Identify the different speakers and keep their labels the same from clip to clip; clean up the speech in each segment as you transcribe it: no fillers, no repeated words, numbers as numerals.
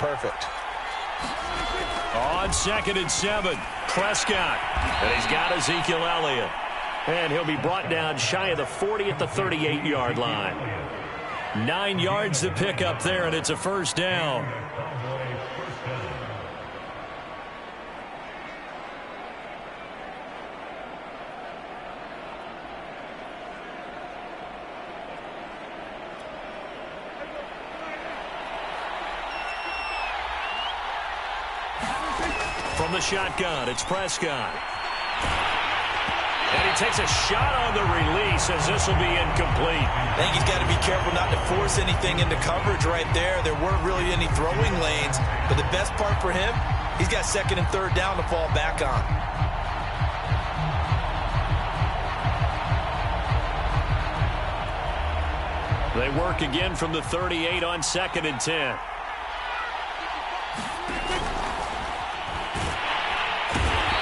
Speaker 1: perfect.
Speaker 2: On 2nd and 7, Prescott. And he's got Ezekiel Elliott. And he'll be brought down shy of the 40 at the 38-yard line. 9 yards to pick up there, and it's a first down. From the shotgun, it's Prescott. And he takes a shot on the release as this will be incomplete.
Speaker 1: I think he's got to be careful not to force anything into coverage right there. There weren't really any throwing lanes. But the best part for him, he's got 2nd and 3rd down to fall back on.
Speaker 2: They work again from the 38 on 2nd and 10.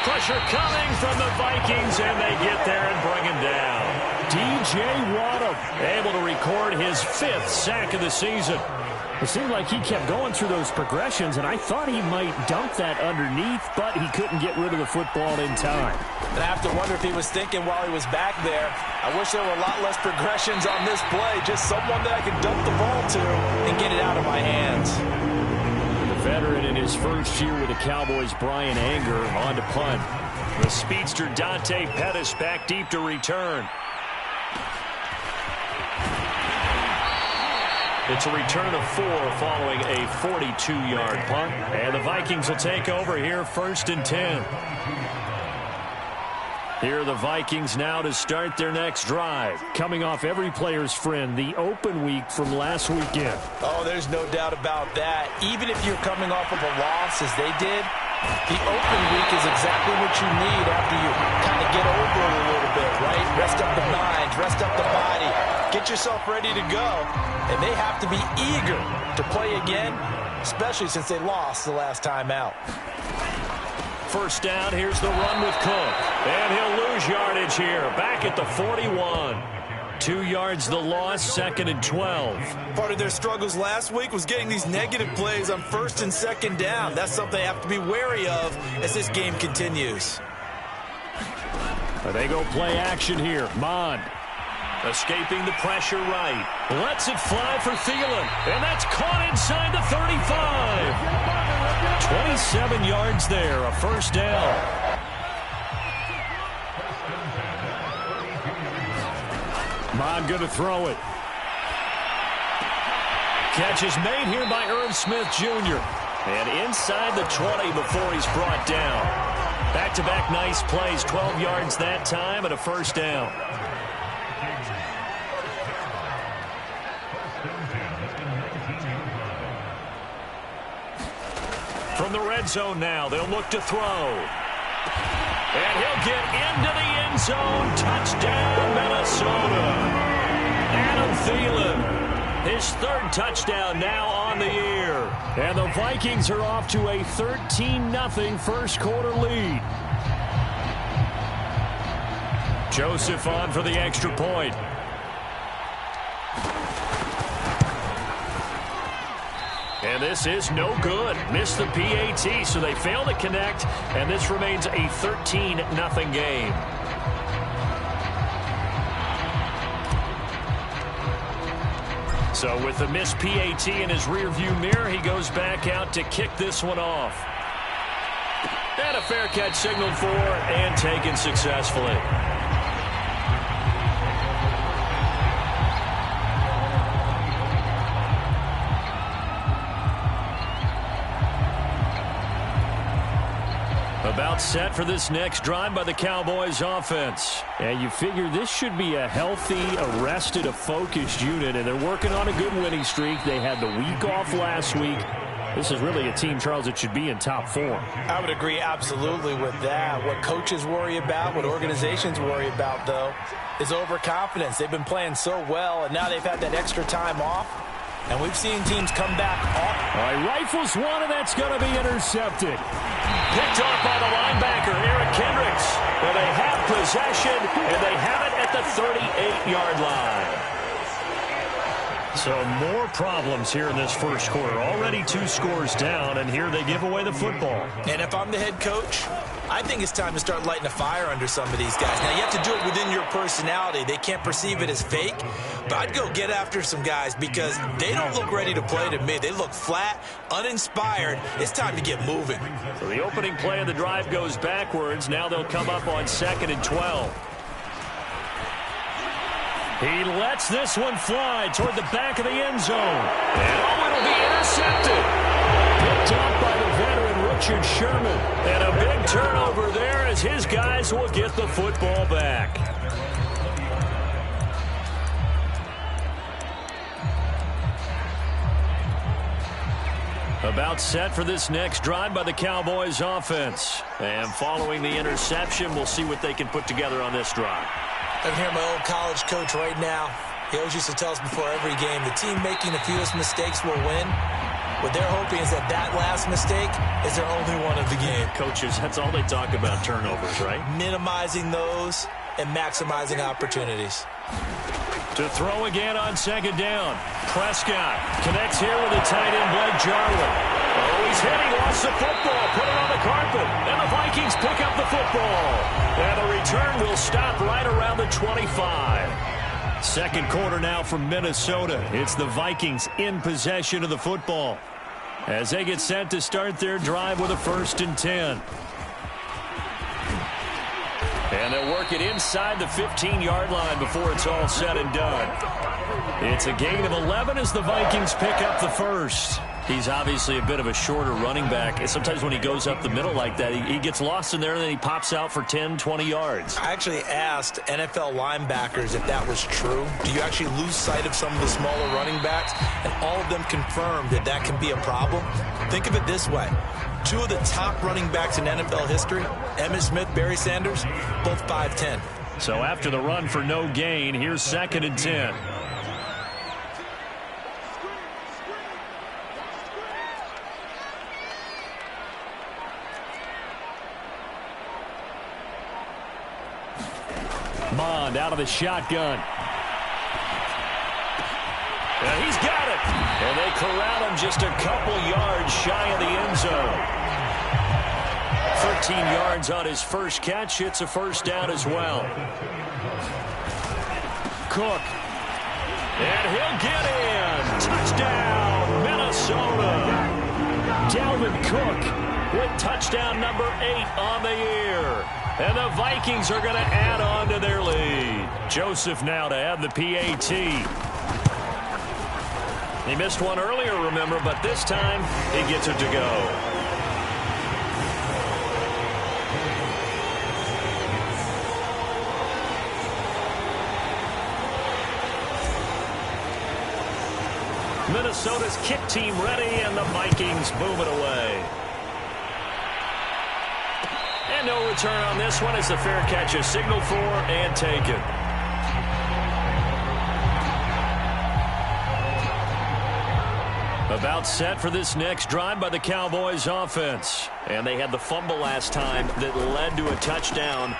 Speaker 2: Pressure coming from the Vikings, and they get there and bring him down.
Speaker 3: DJ Waddle
Speaker 2: able to record his 5th sack of the season.
Speaker 3: It seemed like he kept going through those progressions, and I thought he might dump that underneath, but he couldn't get rid of the football in time.
Speaker 1: And I have to wonder if he was thinking while he was back there, I wish there were a lot less progressions on this play, just someone that I could dump the ball to and get it out of my hands.
Speaker 2: Veteran in his first year with the Cowboys, Brian Anger, on to punt. The speedster Dante Pettis back deep to return. It's a return of 4 following a 42-yard punt. And the Vikings will take over here 1st and 10. Here are the Vikings now to start their next drive. Coming off every player's friend, the open week from last weekend.
Speaker 1: Oh, there's no doubt about that. Even if you're coming off of a loss as they did, the open week is exactly what you need after you kind of get over it a little bit, right? Rest up the mind, rest up the body, get yourself ready to go. And they have to be eager to play again, especially since they lost the last time out.
Speaker 2: First down, here's the run with Cook. And he'll lose yardage here, back at the 41. 2 yards the loss, 2nd and 12.
Speaker 1: Part of their struggles last week was getting these negative plays on 1st and 2nd down. That's something they have to be wary of as this game continues.
Speaker 2: They go play action here. Mond escaping the pressure right. Lets it fly for Thielen. And that's caught inside the 35. 27 yards there, a first down. Mond going to throw it. Catch is made here by Irv Smith Jr. And inside the 20 before he's brought down. Back-to-back nice plays, 12 yards that time and a first down. From the red zone now, they'll look to throw. And he'll get into the end zone. Touchdown, Minnesota. Adam Thielen, his 3rd touchdown now on the year. And the Vikings are off to a 13-0 first quarter lead. Joseph on for the extra point. And this is no good. Missed the PAT, so they fail to connect, and this remains a 13-0 game. So with the missed PAT in his rearview mirror, he goes back out to kick this one off. And a fair catch signaled for and taken successfully. About set for this next drive by the Cowboys offense.
Speaker 3: And you figure this should be a healthy, arrested, a focused unit, and they're working on a good winning streak. They had the week off last week. This is really a team, Charles, that should be in top form.
Speaker 1: I would agree absolutely with that. What coaches worry about, what organizations worry about, though, is overconfidence. They've been playing so well, and now they've had that extra time off. And we've seen teams come back off.
Speaker 3: All right, rifles one, and that's going to be intercepted.
Speaker 2: Picked off by the linebacker, Eric Kendricks. Where they have possession, and they have it at the 38-yard line.
Speaker 3: So more problems here in this first quarter. Already 2 scores down, and here they give away the football.
Speaker 1: And if I'm the head coach, I think it's time to start lighting a fire under some of these guys. Now, you have to do it within your personality. They can't perceive it as fake, but I'd go get after some guys because they don't look ready to play to me. They look flat, uninspired. It's time to get moving.
Speaker 3: So the opening play of the drive goes backwards. Now they'll come up on 2nd and 12. He lets this one fly toward the back of the end zone. And it'll be intercepted. Picked up by the veteran Richard Sherman. And a big turnover there as his guys will get the football back. About set for this next drive by the Cowboys offense. And following the interception, we'll see what they can put together on this drive.
Speaker 1: I can hear my old college coach right now. He always used to tell us before every game, the team making the fewest mistakes will win. What they're hoping is that that last mistake is their only one of the game.
Speaker 3: Coaches, that's all they talk about, turnovers, right?
Speaker 1: Minimizing those and maximizing opportunities.
Speaker 3: To throw again on 2nd down. Prescott connects here with a tight end, Blake Jarwin. Oh, he's hit. He lost the football. Put it on the carpet. And the Vikings pick up the football. And the return will stop right around the 25. Second quarter now from Minnesota. It's the Vikings in possession of the football as they get set to start their drive with a 1st and 10. And they'll work it inside the 15-yard line before it's all said and done. It's a gain of 11 as the Vikings pick up the first. He's obviously a bit of a shorter running back. And sometimes when he goes up the middle like that, he gets lost in there, and then he pops out for 10, 20 yards.
Speaker 1: I actually asked NFL linebackers if that was true. Do you actually lose sight of some of the smaller running backs? And all of them confirmed that that can be a problem. Think of it this way. 2 of the top running backs in NFL history, Emmitt Smith, Barry Sanders, both 5'10".
Speaker 3: So after the run for no gain, here's 2nd and 10. Mond out of the shotgun. And he's got it. And they corral him just a couple yards shy of the end zone. 13 yards on his first catch. It's a first down as well. Cook. And he'll get in. Touchdown, Minnesota. Dalvin Cook with touchdown number 8 on the year. And the Vikings are going to add on to their lead. Joseph now to add the PAT. He missed one earlier, remember, but this time he gets it to go. Minnesota's kick team ready, and the Vikings boom it away. And no return on this one as the fair catch is signaled for and taken. About set for this next drive by the Cowboys offense. And they had the fumble last time that led to a touchdown.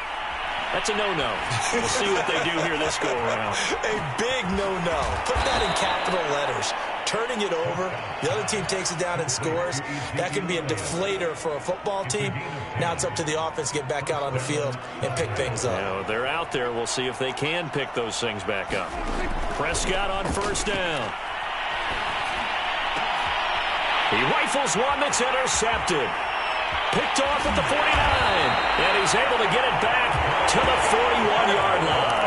Speaker 3: That's a no-no. We'll see what they do here this go-around.
Speaker 1: A big no-no. Put that in capital letters. Turning it over, the other team takes it down and scores. That can be a deflator for a football team. Now it's up to the offense to get back out on the field and pick things up.
Speaker 3: You know, they're out there. We'll see if they can pick those things back up. Prescott on first down. He rifles one that's intercepted. Picked off at the 49. And he's able to get it back to the 41-yard line.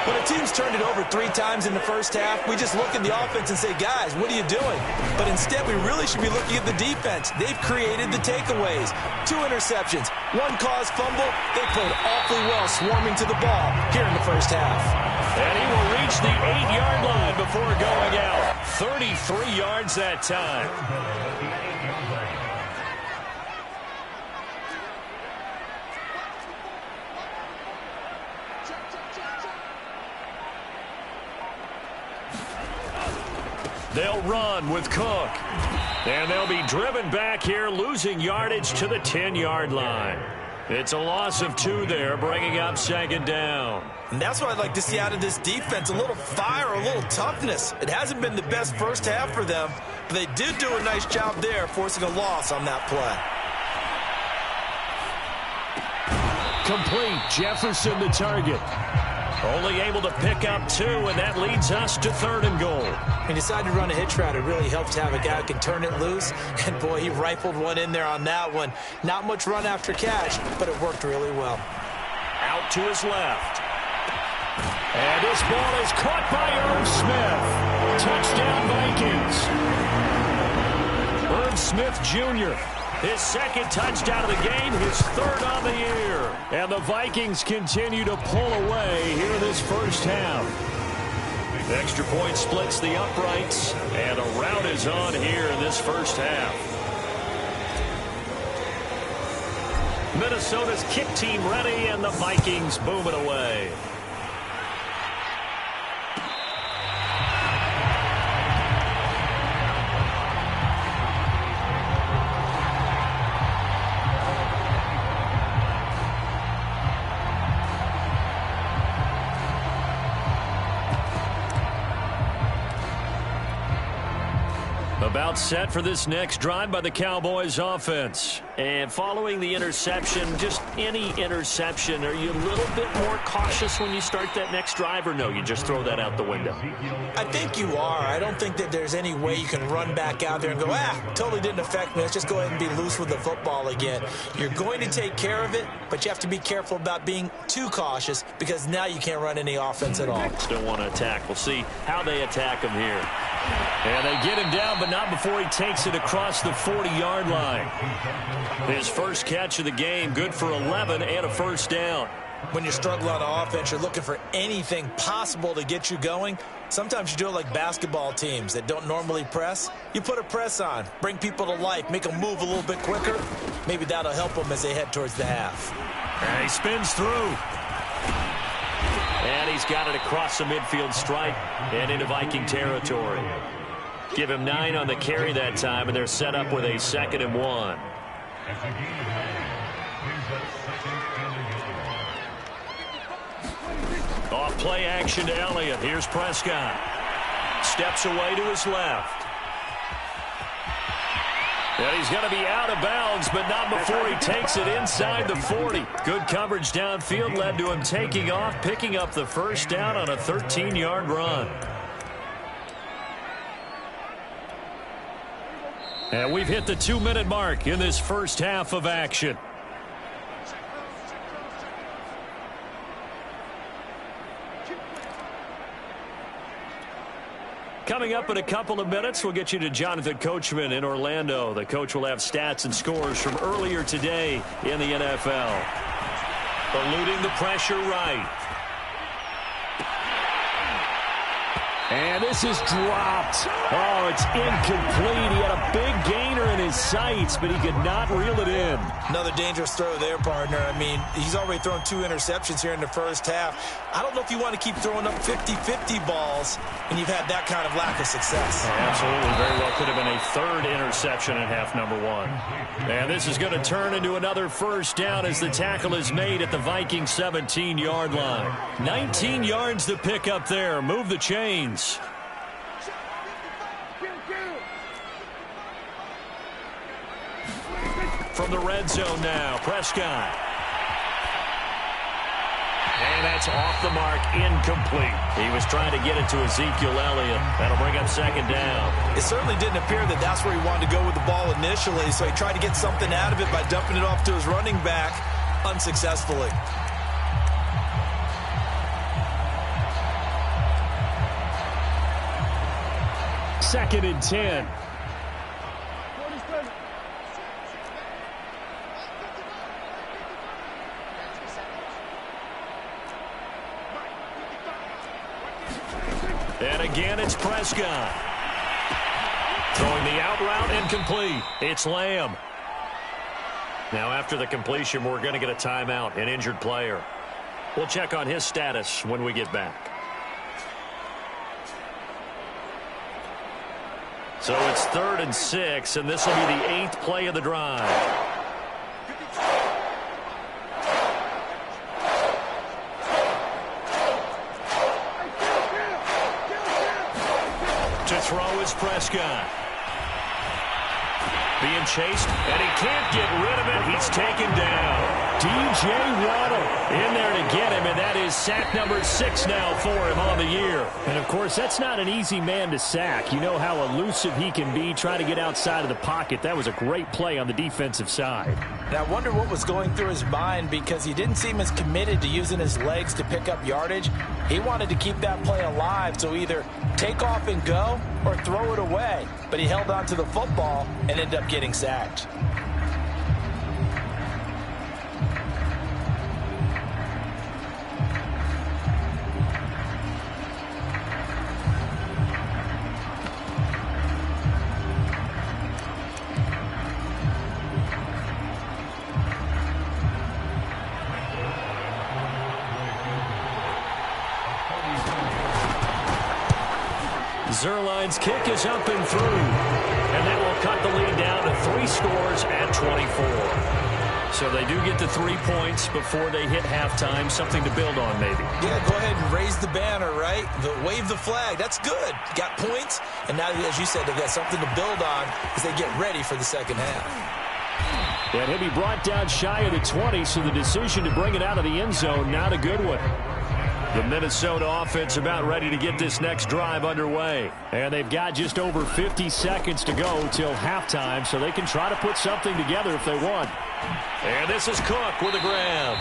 Speaker 1: When a team's turned it over 3 times in the first half, we just look at the offense and say, guys, what are you doing? But instead, we really should be looking at the defense. They've created the takeaways. 2 interceptions, 1 caused fumble. They played awfully well swarming to the ball here in the first half.
Speaker 3: And he will reach the 8-yard line before going out. 33 yards that time. They'll run with Cook. And they'll be driven back here, losing yardage to the 10-yard line. It's a loss of 2 there, bringing up 2nd down.
Speaker 1: And that's what I'd like to see out of this defense, a little fire, a little toughness. It hasn't been the best first half for them, but they did do a nice job there, forcing a loss on that play.
Speaker 2: Complete. Jefferson the target. Only able to pick up 2, and that leads us to 3rd and goal.
Speaker 1: He decided to run a hitch route. It really helped to have a guy who can turn it loose. And, boy, he rifled one in there on that one. Not much run after catch, but it worked really well.
Speaker 2: Out to his left. And this ball is caught by Irv Smith. Touchdown, Vikings. Irv Smith, Jr., his 2nd touchdown of the game, his 3rd on the year. And the Vikings continue to pull away here in this first half. The extra point splits the uprights, and a rout is on here in this first half. Minnesota's kick team ready, and the Vikings boom it away. About set for this next drive by the Cowboys offense. And following the interception, just any interception, are you a little bit more cautious when you start that next drive, or no, you just throw that out the window?
Speaker 1: I think you are. I don't think that there's any way you can run back out there and go, totally didn't affect me. Let's just go ahead and be loose with the football again. You're going to take care of it, but you have to be careful about being too cautious because now you can't run any offense at all.
Speaker 2: Still want to attack. We'll see how they attack him here. And they get him down, but not before he takes it across the 40-yard line. His first catch of the game, good for 11 and a first down.
Speaker 1: When you struggle on offense, you're looking for anything possible to get you going. Sometimes you do it like basketball teams that don't normally press. You put a press on, bring people to life, make them move a little bit quicker. Maybe that'll help them as they head towards the half.
Speaker 2: And he spins through. And he's got it across the midfield stripe and into Viking territory. Give him 9 on the carry that time, and they're set up with a 2nd and 1. Off play action to Elliott. Here's Prescott. Steps away to his left. And he's going to be out of bounds, but not before he takes it inside the 40. Good coverage downfield led to him taking off, picking up the first down on a 13-yard run. And we've hit the 2-minute mark in this first half of action. Coming up in a couple of minutes, we'll get you to Jonathan Coachman in Orlando. The coach will have stats and scores from earlier today in the NFL. Eluding the pressure right. And this is dropped. Oh, it's incomplete. He had a big gainer in his sights, but he could not reel it in.
Speaker 1: Another dangerous throw there, partner. I mean, he's already thrown 2 interceptions here in the first half. I don't know if you want to keep throwing up 50-50 balls, and you've had that kind of lack of success.
Speaker 2: Absolutely. Very well could have been a 3rd interception in half number 1. And this is going to turn into another first down as the tackle is made at the Viking 17-yard line. 19 yards to pick up there. Move the chains. From the red zone now, Prescott. And that's off the mark, incomplete. He was trying to get it to Ezekiel Elliott. That'll bring up 2nd down.
Speaker 1: It certainly didn't appear that that's where he wanted to go with the ball initially, so he tried to get something out of it by dumping it off to his running back unsuccessfully.
Speaker 2: Second and 10. And again, it's Prescott. Throwing the out route, incomplete. It's Lamb. Now, after the completion, we're going to get a timeout, an injured player. We'll check on his status when we get back. So it's 3rd and 6, and this will be the 8th play of the drive. To throw is Prescott. Being chased, and he can't get rid of it. He's taken down.
Speaker 3: D.J. Waddle in there to get him, and that is sack number 6 now for him on the year. And, of course, that's not an easy man to sack. You know how elusive he can be, trying to get outside of the pocket. That was a great play on the defensive side.
Speaker 1: And I wonder what was going through his mind, because he didn't seem as committed to using his legs to pick up yardage. He wanted to keep that play alive, so either take off and go or throw it away. But he held on to the football and ended up getting sacked.
Speaker 2: Zerline's kick is up and through. And that will cut the lead down to 3 scores at 24. So they do get to 3 points before they hit halftime. Something to build on, maybe.
Speaker 1: Yeah, go ahead and raise the banner, right? Wave the flag. That's good. Got points. And now, as you said, they've got something to build on as they get ready for the second half.
Speaker 3: And he'll be brought down shy of the 20, so the decision to bring it out of the end zone, not a good one.
Speaker 2: The Minnesota offense about ready to get this next drive underway.
Speaker 3: And they've got just over 50 seconds to go till halftime, so they can try to put something together if they want.
Speaker 2: And this is Cook with a grab.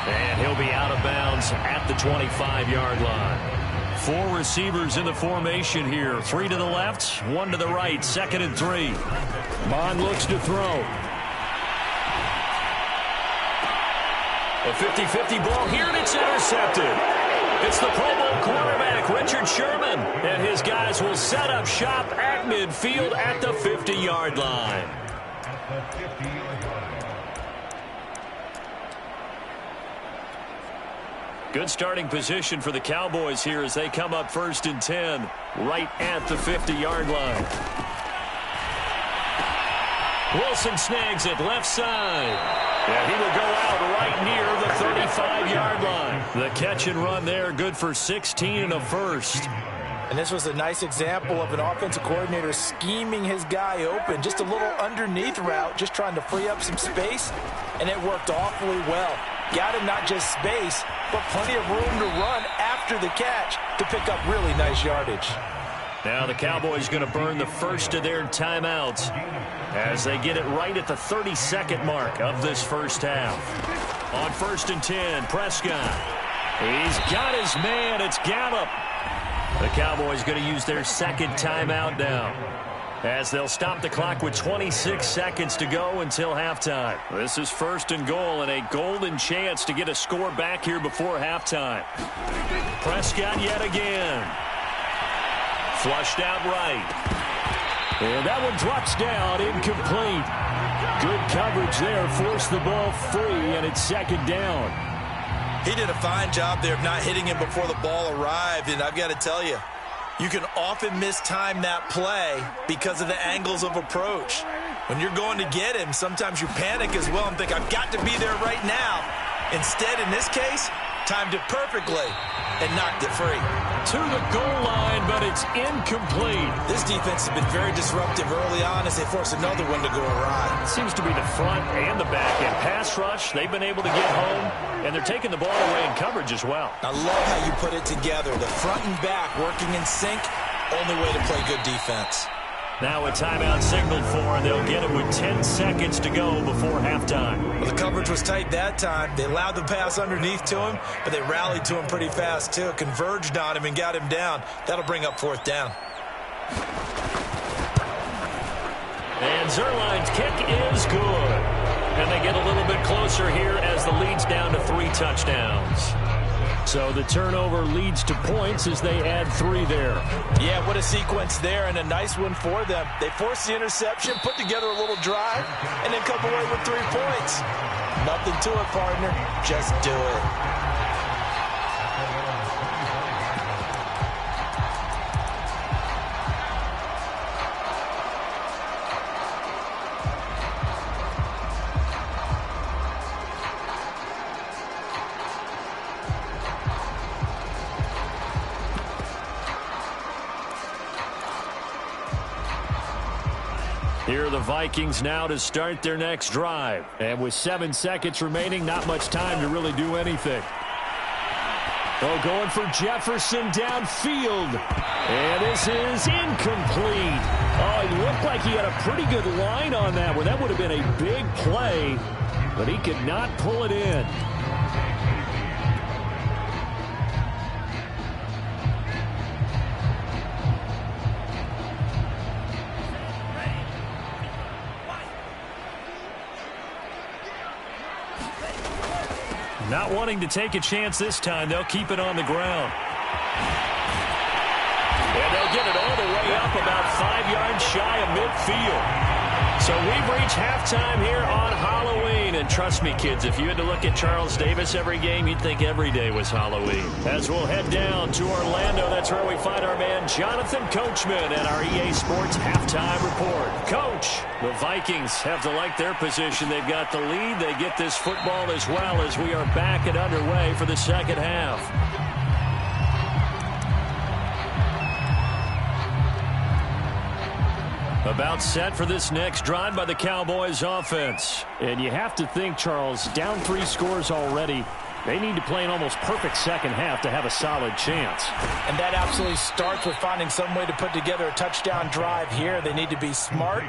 Speaker 2: And he'll be out of bounds at the 25-yard line. 4 receivers in the formation here. 3 to the left, 1 to the right. 2nd and 3.
Speaker 3: Bond looks to throw.
Speaker 2: A 50-50 ball here, and it's intercepted. It's the Pro Bowl quarterback, Richard Sherman, and his guys will set up shop at midfield at the 50-yard line. Good starting position for the Cowboys here as they come up 1st and 10, right at the 50-yard line. Wilson snags it left side. And he will go out right near the 35-yard line. The catch and run there, good for 16 and a first.
Speaker 1: And this was a nice example of an offensive coordinator scheming his guy open. Just a little underneath route, just trying to free up some space, and it worked awfully well. Got him not just space, but plenty of room to run after the catch to pick up really nice yardage.
Speaker 2: Now the Cowboys going to burn the first of their timeouts as they get it right at the 32nd mark of this first half. On 1st and 10, Prescott. He's got his man. It's Gallup. The Cowboys going to use their 2nd timeout now as they'll stop the clock with 26 seconds to go until halftime. This is 1st and goal and a golden chance to get a score back here before halftime. Prescott yet again. Flushed out right.
Speaker 3: And that one drops down, incomplete. Good coverage there, forced the ball free, and it's 2nd down.
Speaker 1: He did a fine job there of not hitting him before the ball arrived, and I've got to tell you, you can often mistime that play because of the angles of approach. When you're going to get him, sometimes you panic as well and think, I've got to be there right now. Instead, in this case, timed it perfectly and knocked it free.
Speaker 3: To the goal line, but it's incomplete.
Speaker 1: This defense has been very disruptive early on as they force another one to go awry.
Speaker 2: Seems to be the front and the back end. Pass rush, they've been able to get home, and they're taking the ball away in coverage as well.
Speaker 1: I love how you put it together. The front and back working in sync, only way to play good defense.
Speaker 2: Now a timeout signaled for, and they'll get it with 10 seconds to go before halftime.
Speaker 1: Well, the coverage was tight that time. They allowed the pass underneath to him, but they rallied to him pretty fast, too. Converged on him and got him down. That'll bring up 4th down.
Speaker 2: And Zerline's kick is good. And they get a little bit closer here as the lead's down to 3 touchdowns.
Speaker 3: So the turnover leads to points as they add 3 there.
Speaker 1: Yeah, what a sequence there, and a nice one for them. They forced the interception, put together a little drive, and then come away with 3 points. Nothing to it, partner. Just do it.
Speaker 2: Here are the Vikings now to start their next drive.
Speaker 3: And with 7 seconds remaining, not much time to really do anything. Oh, going for Jefferson downfield. And this is incomplete. Oh, it looked like he had a pretty good line on that one. That would have been a big play, but he could not pull it in. Not wanting to take a chance this time, they'll keep it on the ground.
Speaker 2: And they'll get it all the way up about 5 yards shy of midfield. So we've reached halftime here on Halloween. And trust me, kids, if you had to look at Charles Davis every game, you'd think every day was Halloween.
Speaker 3: As we'll head down to Orlando, that's where we find our man Jonathan Coachman and our EA Sports halftime report. Coach,
Speaker 2: the Vikings have to like their position. They've got the lead. They get this football as well as we are back and underway for the second half. About set for this next drive by the Cowboys offense.
Speaker 3: And you have to think, Charles, down 3 scores already. They need to play an almost perfect second half to have a solid chance.
Speaker 1: And that absolutely starts with finding some way to put together a touchdown drive here. They need to be smart,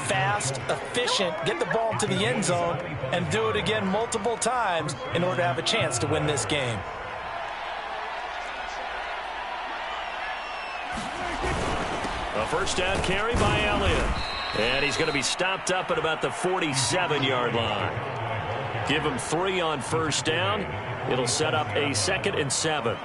Speaker 1: fast, efficient, get the ball into the end zone, and do it again multiple times in order to have a chance to win this game.
Speaker 2: A first down carry by Elliott. And he's going to be stopped up at about the 47-yard line. Give him 3 on first down. It'll set up a 2nd and 7.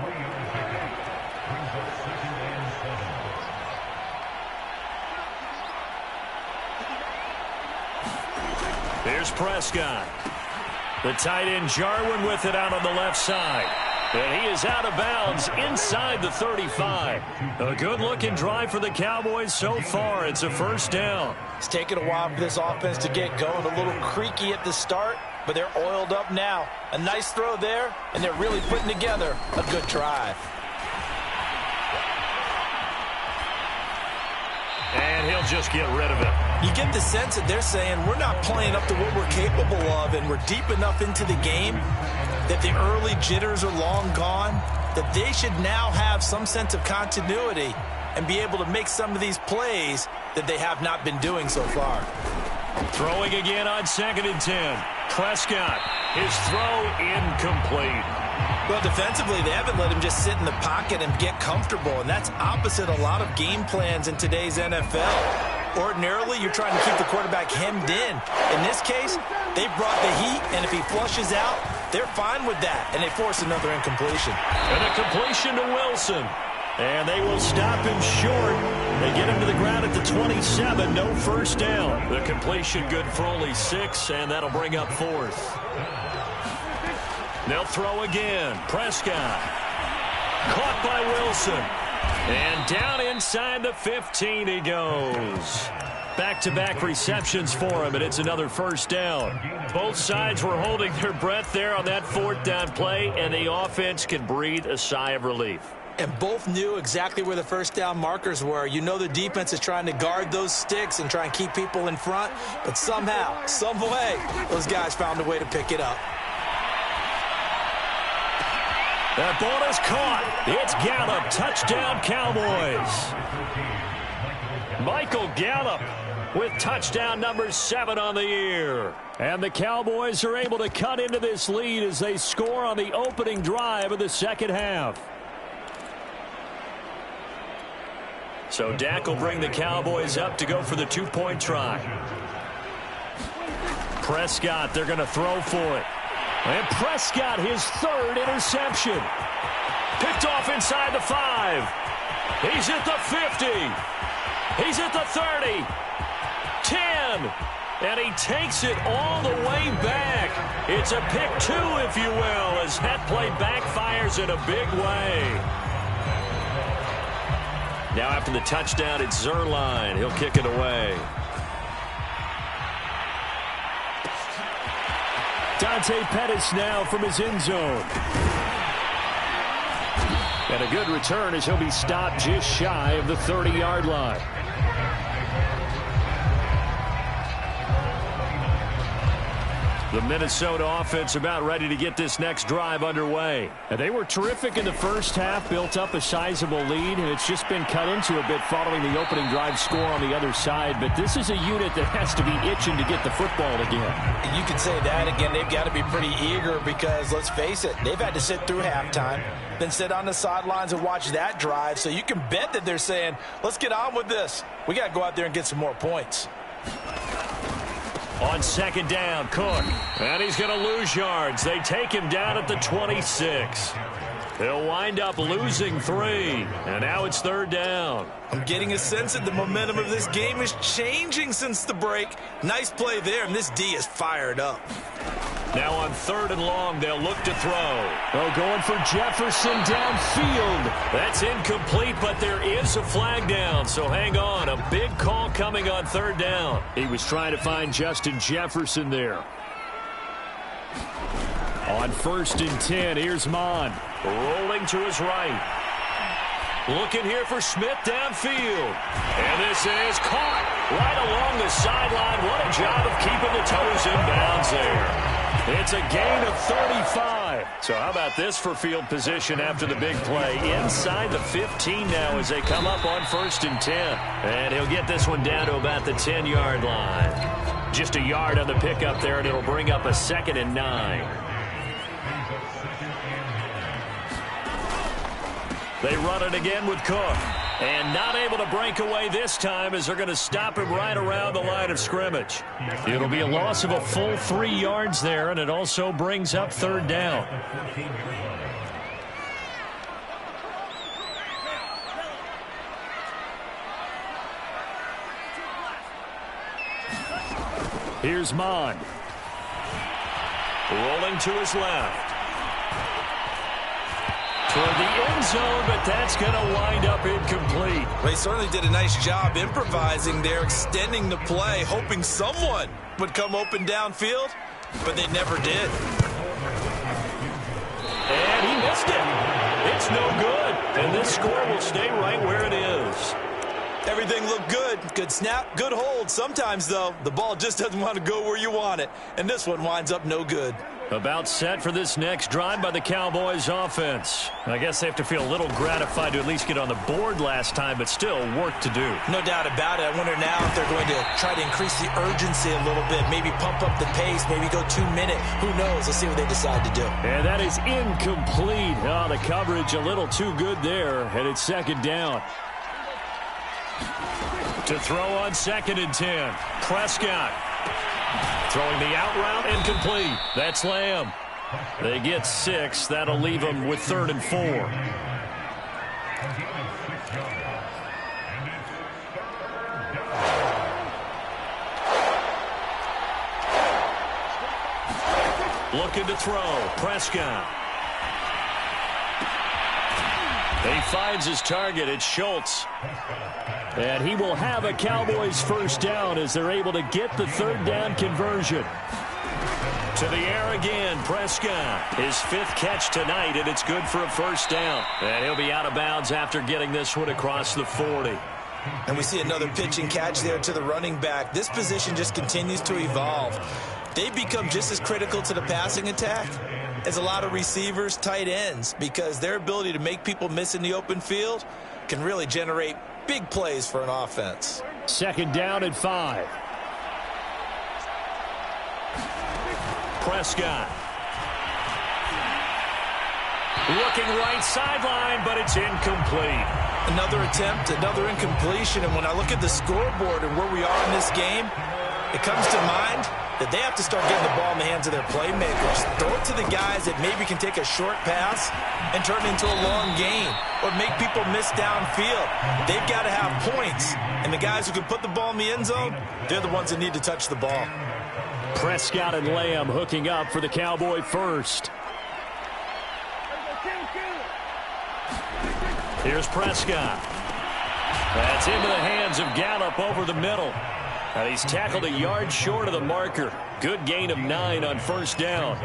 Speaker 2: Here's Prescott. The tight end Jarwin with it out on the left side. And he is out of bounds inside the 35. A good-looking drive for the Cowboys so far. It's a first down.
Speaker 1: It's taken a while for this offense to get going. A little creaky at the start, but they're oiled up now. A nice throw there, and they're really putting together a good drive.
Speaker 2: And he'll just get rid of it.
Speaker 1: You get the sense that they're saying we're not playing up to what we're capable of, and we're deep enough into the game that the early jitters are long gone, that they should now have some sense of continuity and be able to make some of these plays that they have not been doing so far.
Speaker 2: Throwing again on 2nd and 10. Prescott, his throw incomplete.
Speaker 1: Well, defensively, they haven't let him just sit in the pocket and get comfortable, and that's opposite a lot of game plans in today's NFL. Ordinarily, you're trying to keep the quarterback hemmed in. In this case, they brought the heat, and if he flushes out, they're fine with that, and they force another incompletion.
Speaker 2: And a completion to Wilson. And they will stop him short. They get him to the ground at the 27. No first down. The completion good for only 6, and that'll bring up 4th. They'll throw again. Prescott. Caught by Wilson. And down inside the 15 he goes. Back-to-back receptions for him, and it's another first down. Both sides were holding their breath there on that 4th down play, and the offense can breathe a sigh of relief.
Speaker 1: And both knew exactly where the first down markers were. You know the defense is trying to guard those sticks and try and keep people in front, but somehow, some way, those guys found a way to pick it up.
Speaker 2: That ball is caught. It's Gallup. Touchdown, Cowboys. Michael Gallup with touchdown number 7 on the year.
Speaker 3: And the Cowboys are able to cut into this lead as they score on the opening drive of the second half.
Speaker 2: So Dak will bring the Cowboys up to go for the 2-point try. Prescott, they're going to throw for it.
Speaker 3: And Prescott, his 3rd interception.
Speaker 2: Picked off inside the 5. He's at the 50. He's at the 30. 10. And he takes it all the way back. It's a pick 2, if you will, as that play backfires in a big way. Now after the touchdown, it's Zerline. He'll kick it away.
Speaker 3: Dante Pettis now from his end zone. And a good return as he'll be stopped just shy of the 30-yard line.
Speaker 2: The Minnesota offense about ready to get this next drive underway.
Speaker 3: And they were terrific in the first half, built up a sizable lead, and it's just been cut into a bit following the opening drive score on the other side. But this is a unit that has to be itching to get the football again.
Speaker 1: You could say that again. They've got to be pretty eager because, let's face it, they've had to sit through halftime, then sit on the sidelines and watch that drive. So you can bet that they're saying, let's get on with this. We got to go out there and get some more points.
Speaker 2: On second down, Cook. And he's going to lose yards. They take him down at the 26. He'll wind up losing 3. And now it's third down.
Speaker 1: I'm getting a sense that the momentum of this game is changing since the break. Nice play there, and this D is fired up.
Speaker 2: Now on third and long, they'll look to throw.
Speaker 3: Oh, going for Jefferson downfield.
Speaker 2: That's incomplete, but there is a flag down, so hang on. A big call coming on third down.
Speaker 3: He was trying to find Justin Jefferson there. On 1st and 10, here's Mond.
Speaker 2: Rolling to his right. Looking here for Smith downfield. And this is caught right along the sideline. What a job of keeping the toes in bounds there. It's a gain of 35. So how about this for field position after the big play? Inside the 15 now as they come up on 1st and 10. And he'll get this one down to about the 10-yard line. Just a yard on the pickup there, and it'll bring up a 2nd and 9. They run it again with Cook. And not able to break away this time as they're going to stop him right around the line of scrimmage.
Speaker 3: It'll be a loss of a full 3 yards there, and it also brings up third down. Here's Mond.
Speaker 2: Rolling to his left. Toward the end zone, but that's going to wind up incomplete.
Speaker 1: Well, he certainly did a nice job improvising there, extending the play, hoping someone would come open downfield, but they never did.
Speaker 2: And he missed it. It's no good. And this score will stay right where it is.
Speaker 1: Everything looked good. Good snap, good hold. Sometimes, though, the ball just doesn't want to go where you want it. And this one winds up no good.
Speaker 2: About set for this next drive by the Cowboys offense. I guess they have to feel a little gratified to at least get on the board last time, but still work to do.
Speaker 1: No doubt about it. I wonder now if they're going to try to increase the urgency a little bit, maybe pump up the pace, maybe go 2-minute. Who knows? Let's see what they decide to do.
Speaker 3: And that is incomplete. Oh, the coverage a little too good there, and it's 2nd down.
Speaker 2: To throw on 2nd and 10. Prescott. Throwing the out route, incomplete. That's Lamb. They get 6. That'll leave them with 3rd and 4. Looking to throw. Prescott. He finds his target. It's Schultz.
Speaker 3: And he will have a Cowboys first down as they're able to get the 3rd down conversion.
Speaker 2: To the air again, Prescott. His 5th catch tonight, and it's good for a first down. And he'll be out of bounds after getting this one across the 40.
Speaker 1: And we see another pitch and catch there to the running back. This position just continues to evolve. They become just as critical to the passing attack as a lot of receivers, tight ends, because their ability to make people miss in the open field can really generate big plays for an offense.
Speaker 3: 2nd down and 5.
Speaker 2: Prescott. Looking right sideline, but it's incomplete.
Speaker 1: Another attempt, another incompletion, and when I look at the scoreboard and where we are in this game, it comes to mind that they have to start getting the ball in the hands of their playmakers. Throw it to the guys that maybe can take a short pass and turn it into a long gain or make people miss downfield. They've got to have points, and the guys who can put the ball in the end zone, they're the ones that need to touch the ball.
Speaker 3: Prescott and Lamb hooking up for the Cowboy first.
Speaker 2: Here's Prescott. That's into the hands of Gallup over the middle. And he's tackled a yard short of the marker. Good gain of 9 on first down.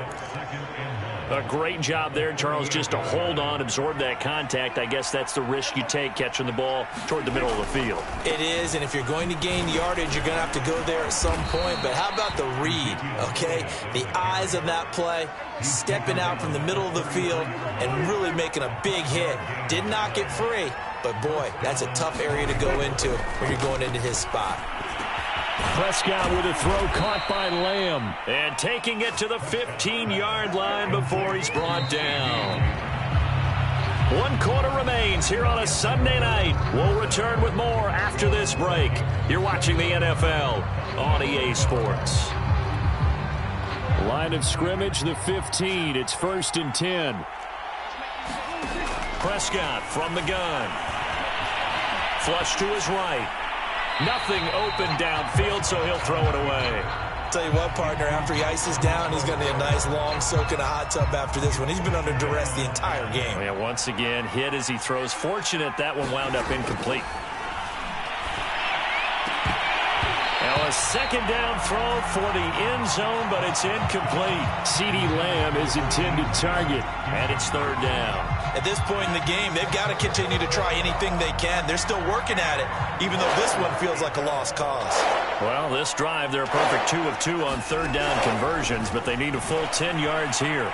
Speaker 2: A great job there, Charles, just to hold on, absorb that contact. I guess that's the risk you take catching the ball toward the middle of the field.
Speaker 1: It is, and if you're going to gain yardage, you're going to have to go there at some point. But how about the read, okay? The eyes of that play, stepping out from the middle of the field and really making a big hit. Did not get free, but boy, that's a tough area to go into when you're going into his spot.
Speaker 2: Prescott with a throw caught by Lamb. And taking it to the 15-yard line before he's brought down. 1 quarter remains here on a Sunday night. We'll return with more after this break. You're watching the NFL on EA Sports.
Speaker 3: Line of scrimmage, the 15. It's 1st and 10.
Speaker 2: Prescott from the gun. Flush to his right. Nothing open downfield, so he'll throw it away.
Speaker 1: Tell you what, partner, after he ices down, he's going to need a nice long soak in a hot tub after this one. He's been under duress the entire game.
Speaker 2: Yeah, once again, hit as he throws. Fortunate that one wound up incomplete. Now a second down throw for the end zone, but it's incomplete.
Speaker 3: CeeDee Lamb is intended target.
Speaker 2: And it's 3rd down.
Speaker 1: At this point in the game, they've got to continue to try anything they can. They're still working at it, even though this one feels like a lost cause.
Speaker 2: Well, this drive, they're a perfect 2 of 2 on 3rd down conversions, but they need a full 10 yards here.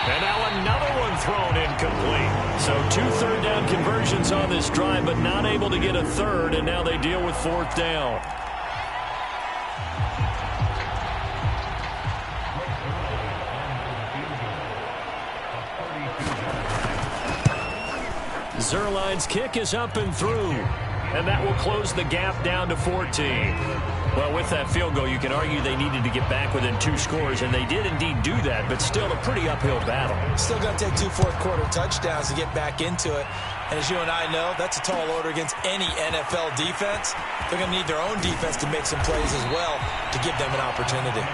Speaker 2: And now another one thrown incomplete. So 2 3rd down conversions on this drive, but not able to get a 3rd, and now they deal with 4th down. Zerline's kick is up and through, and that will close the gap down to 14. Well, with that field goal, you can argue they needed to get back within 2 scores, and they did indeed do that, but still a pretty uphill battle.
Speaker 1: Still going to take 2 fourth-quarter touchdowns to get back into it. And as you and I know, that's a tall order against any NFL defense. They're going to need their own defense to make some plays as well to give them an opportunity.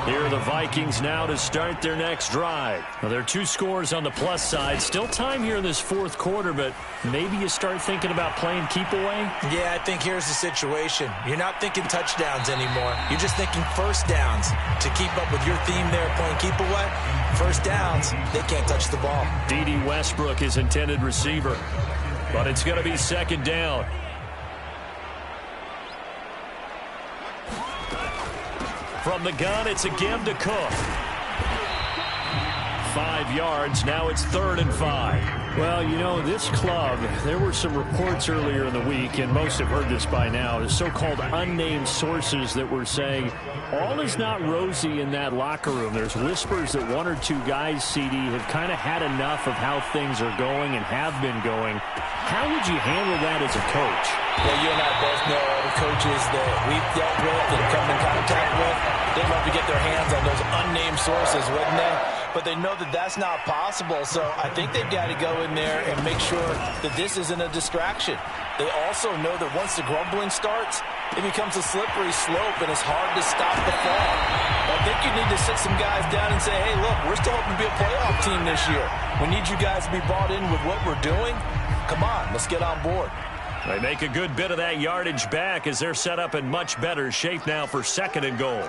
Speaker 2: Here are the Vikings now to start their next drive. Well, there are 2 scores on the plus side. Still time here in this 4th quarter, but maybe you start thinking about playing keep away?
Speaker 1: Yeah, I think here's the situation. You're not thinking touchdowns anymore. You're just thinking first downs. To keep up with your theme there, playing keep away, first downs, they can't touch the ball.
Speaker 2: D.D. Westbrook is intended receiver, but it's going to be 2nd down. From the gun, it's again to Cook. 5 yards. Now it's 3rd and 5.
Speaker 3: Well, you know, this club, there were some reports earlier in the week, and most have heard this by now, the so-called unnamed sources that were saying all is not rosy in that locker room. There's whispers that 1 or 2 guys, CD, have kind of had enough of how things are going and have been going. How would you handle that as a coach?
Speaker 1: Well, you and I both know all the coaches that we've dealt with and come in contact with. They'd love to get their hands on those unnamed sources, wouldn't they? But they know that that's not possible, so I think they've got to go in there and make sure that this isn't a distraction. They also know that once the grumbling starts, it becomes a slippery slope, and it's hard to stop the fall. I think you need to sit some guys down and say, hey, look, we're still hoping to be a playoff team this year. We need you guys to be bought in with what we're doing. Come on, let's get on board.
Speaker 2: They make a good bit of that yardage back as they're set up in much better shape now for 2nd and goal.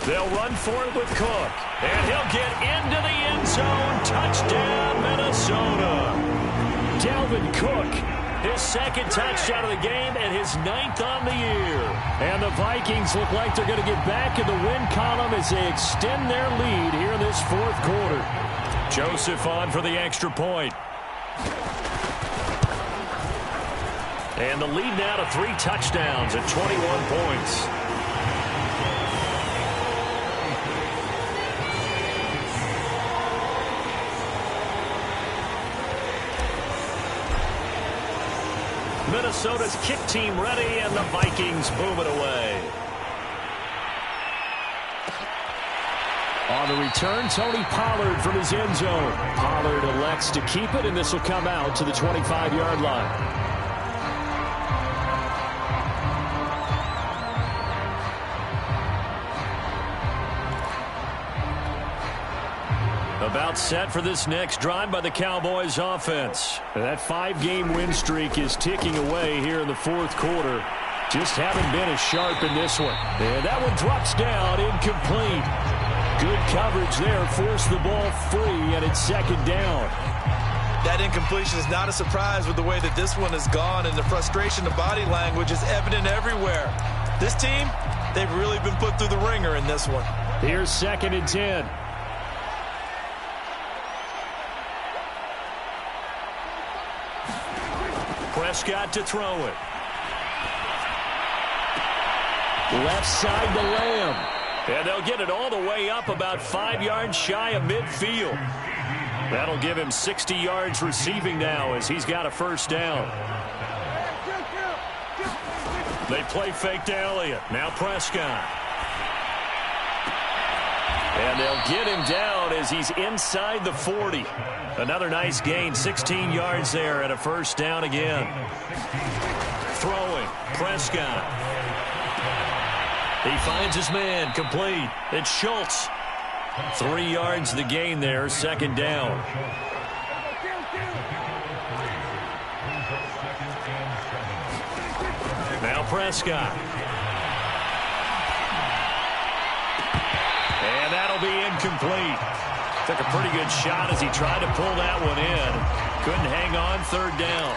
Speaker 2: They'll run for it with Cook. And he'll get into the end zone. Touchdown, Minnesota.
Speaker 3: Dalvin Cook,
Speaker 2: his 2nd touchdown of the game and his 9th on the year.
Speaker 3: And the Vikings look like they're going to get back in the win column as they extend their lead here in this 4th quarter.
Speaker 2: Joseph on for the extra point. And the lead now to 3 touchdowns at 21 points. Minnesota's kick team ready, and the Vikings move it away.
Speaker 3: On the return, Tony Pollard from his end zone. Pollard elects to keep it, and this will come out to the 25-yard line.
Speaker 2: About set for this next drive by the Cowboys offense.
Speaker 3: That 5-game win streak is ticking away here in the fourth quarter. Just haven't been as sharp in this one. And that one drops down, incomplete. Good coverage there, forced the ball free, and it's second down.
Speaker 1: That incompletion is not a surprise with the way that this one has gone, and the frustration, the body language is evident everywhere. This team, they've really been put through the ringer in this one.
Speaker 3: Here's 2nd and 10.
Speaker 2: Prescott to throw it.
Speaker 3: Left side to Lamb.
Speaker 2: And they'll get it all the way up about 5 yards shy of midfield. That'll give him 60 yards receiving now as he's got a first down. They play fake to Elliott. Now Prescott. And they'll get him down as he's inside the 40. Another nice gain, 16 yards there and a first down again. Throwing, Prescott. He finds his man, complete. It's Schultz. 3 yards the gain there, second down. Now Prescott. And that'll be incomplete. Took a pretty good shot as he tried to pull that one in. Couldn't hang on, third down.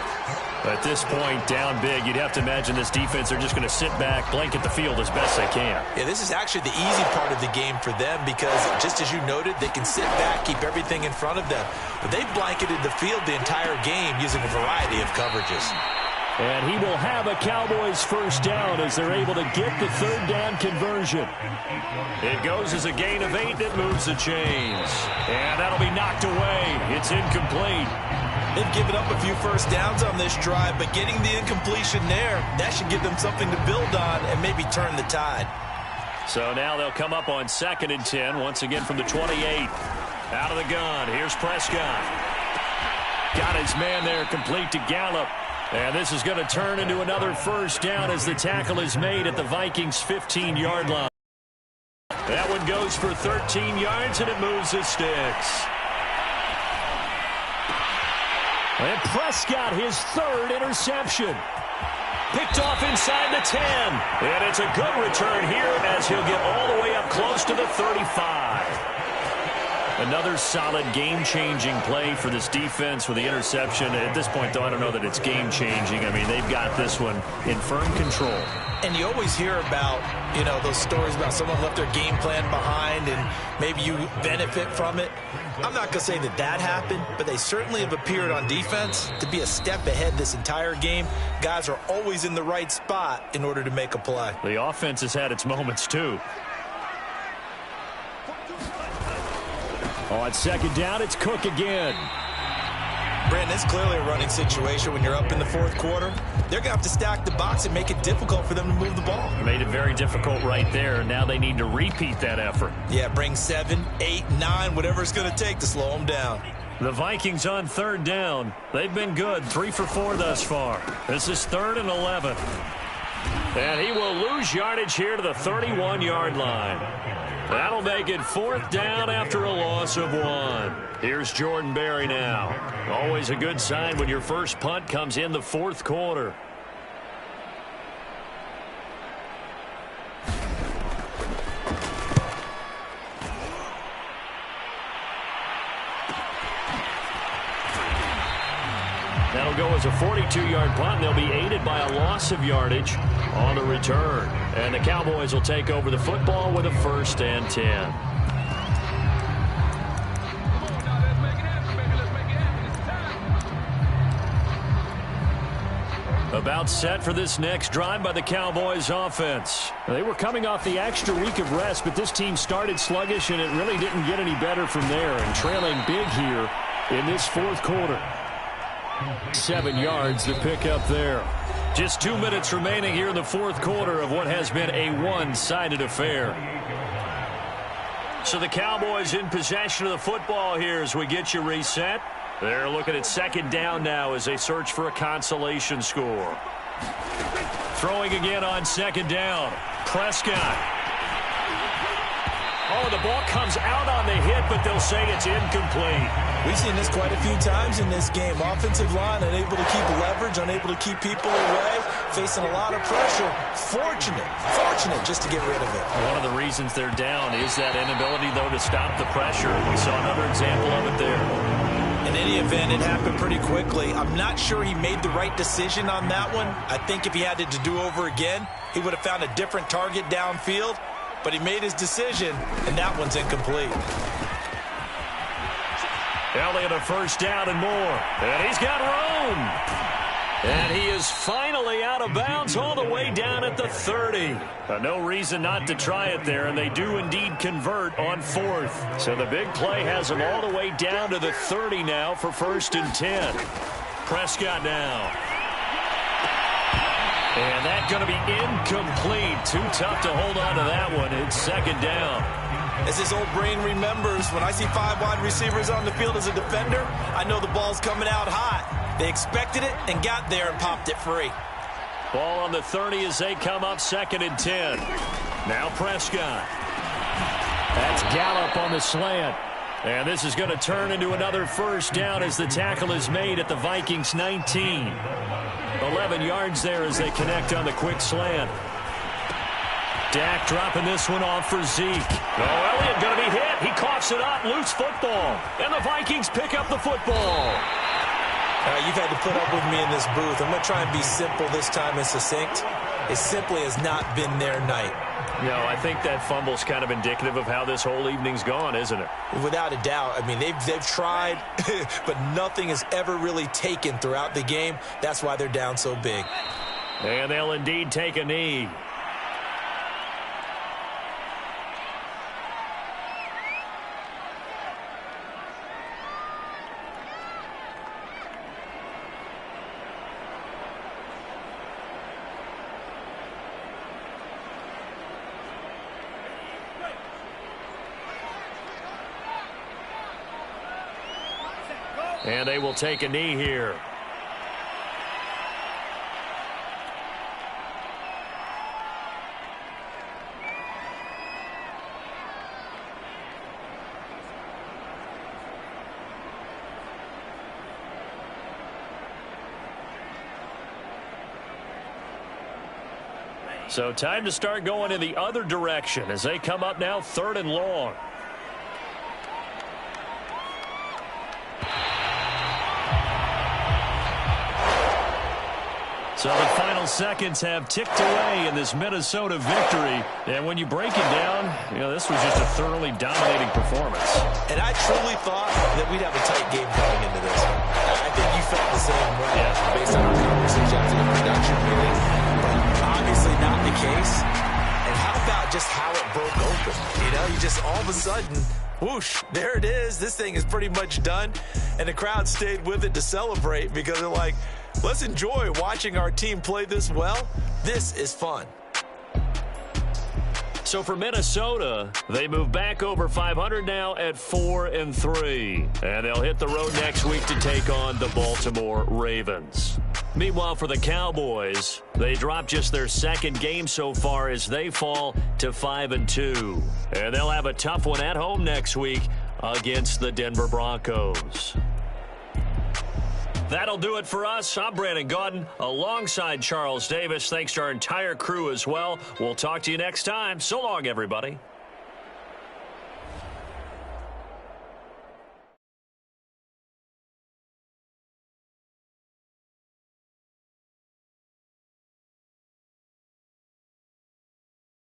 Speaker 2: At this point, down big, you'd have to imagine this defense, they're just going to sit back, blanket the field as best they can.
Speaker 1: Yeah, this is actually the easy part of the game for them because, just as you noted, they can sit back, keep everything in front of them. But they've blanketed the field the entire game using a variety of coverages.
Speaker 3: And he will have a Cowboys first down as they're able to get the third down conversion.
Speaker 2: It goes as a gain of 8, it moves the chains. And that'll be knocked away. It's incomplete.
Speaker 1: They've given up a few first downs on this drive, but getting the incompletion there, that should give them something to build on and maybe turn the tide.
Speaker 2: So now they'll come up on 2nd and 10, once again from the 28. Out of the gun, here's Prescott. Got his man there, complete to Gallup. And this is going to turn into another first down as the tackle is made at the Vikings' 15-yard line. That one goes for 13 yards, and it moves the sticks.
Speaker 3: And Prescott, his third interception.
Speaker 2: Picked off inside the 10. And it's a good return here as he'll get all the way up close to the 35. Another solid game-changing play for this defense with the interception. At this point, though, I don't know that it's game-changing. I mean, they've got this one in firm control.
Speaker 1: And you always hear about, you know, those stories about someone left their game plan behind and maybe you benefit from it. I'm not going to say that that happened, but they certainly have appeared on defense to be a step ahead this entire game. Guys are always in the right spot in order to make a play.
Speaker 2: The offense has had its moments, too.
Speaker 3: On second down, it's Cook again.
Speaker 1: Brandon, it's clearly a running situation when you're up in the fourth quarter. They're going to have to stack the box and make it difficult for them to move the ball.
Speaker 2: Made it very difficult right there. Now they need to repeat that effort.
Speaker 1: Yeah, bring 7, 8, 9, whatever it's going to take to slow them down.
Speaker 2: The Vikings on third down. They've been good, 3 for 4 thus far. This is 3rd and 11. And he will lose yardage here to the 31-yard line. That'll make it 4th down after a loss of 1. Here's Jordan Berry now. Always a good sign when your first punt comes in the fourth quarter. That'll go as a 42-yard punt. They'll be aided by a loss of yardage on the return. And the Cowboys will take over the football with a 1st and 10. About set for this next drive by the Cowboys offense.
Speaker 3: They were coming off the extra week of rest, but this team started sluggish, and it really didn't get any better from there. And trailing big here in this fourth quarter. 7 yards to pick up there.
Speaker 2: Just 2 minutes remaining here in the fourth quarter of what has been a one-sided affair. So the Cowboys in possession of the football here as we get you reset. They're looking at 2nd down now as they search for a consolation score. Throwing again on 2nd down. Prescott. Oh, the ball comes out on the hit, but they'll say it's incomplete.
Speaker 1: We've seen this quite a few times in this game. Offensive line unable to keep leverage, unable to keep people away, facing a lot of pressure. Fortunate just to get rid of it.
Speaker 2: One of the reasons they're down is that inability, though, to stop the pressure. We saw another example of it there.
Speaker 1: In any event, it happened pretty quickly. I'm not sure he made the right decision on that one. I think if he had it to do over again, he would have found a different target downfield. But he made his decision, and that one's incomplete.
Speaker 2: Elliott a first down and more. And he's got room. And he is finally out of bounds all the way down at the 30. No reason not to try it there, and they do indeed convert on 4th. So the big play has him all the way down to the 30 now for 1st and 10. Prescott now. And that's going to be incomplete. Too tough to hold on to that one. It's 2nd down.
Speaker 1: As his old brain remembers, when I see 5 wide receivers on the field as a defender, I know the ball's coming out hot. They expected it and got there and popped it free.
Speaker 2: Ball on the 30 as they come up 2nd and 10. Now Prescott. That's Gallup on the slant. And this is going to turn into another first down as the tackle is made at the Vikings 19. 11 yards there as they connect on the quick slant. Dak dropping this one off for Zeke. Oh, Elliott going to be hit. He coughs it up. Loose football. And the Vikings pick up the football.
Speaker 1: You've had to put up with me in this booth. I'm going to try and be simple this time and succinct. It simply has not been their night.
Speaker 2: No, I think that fumble's kind of indicative of how this whole evening's gone, isn't it?
Speaker 1: Without a doubt. I mean, they've tried, but nothing has ever really taken throughout the game. That's why they're down so big.
Speaker 2: And they'll indeed take a knee. And they will take a knee here. So time to start going in the other direction as they come up now 3rd and long. So the final seconds have ticked away in this Minnesota victory. And when you break it down, this was just a thoroughly dominating performance.
Speaker 1: And I truly thought that we'd have a tight game coming into this. I think you felt the same way based on our conversation after the production meeting. But obviously not the case. And how about just how it broke open? You just all of a sudden, whoosh, there it is. This thing is pretty much done. And the crowd stayed with it to celebrate because they're like, let's enjoy watching our team play this well. This is fun.
Speaker 2: So for Minnesota, they move back over 500 now at 4-3. And they'll hit the road next week to take on the Baltimore Ravens. Meanwhile, for the Cowboys, they drop just their 2nd game so far as they fall to 5-2. And they'll have a tough one at home next week against the Denver Broncos. That'll do it for us. I'm Brandon Gaudin alongside Charles Davis. Thanks to our entire crew as well. We'll talk to you next time. So long, everybody.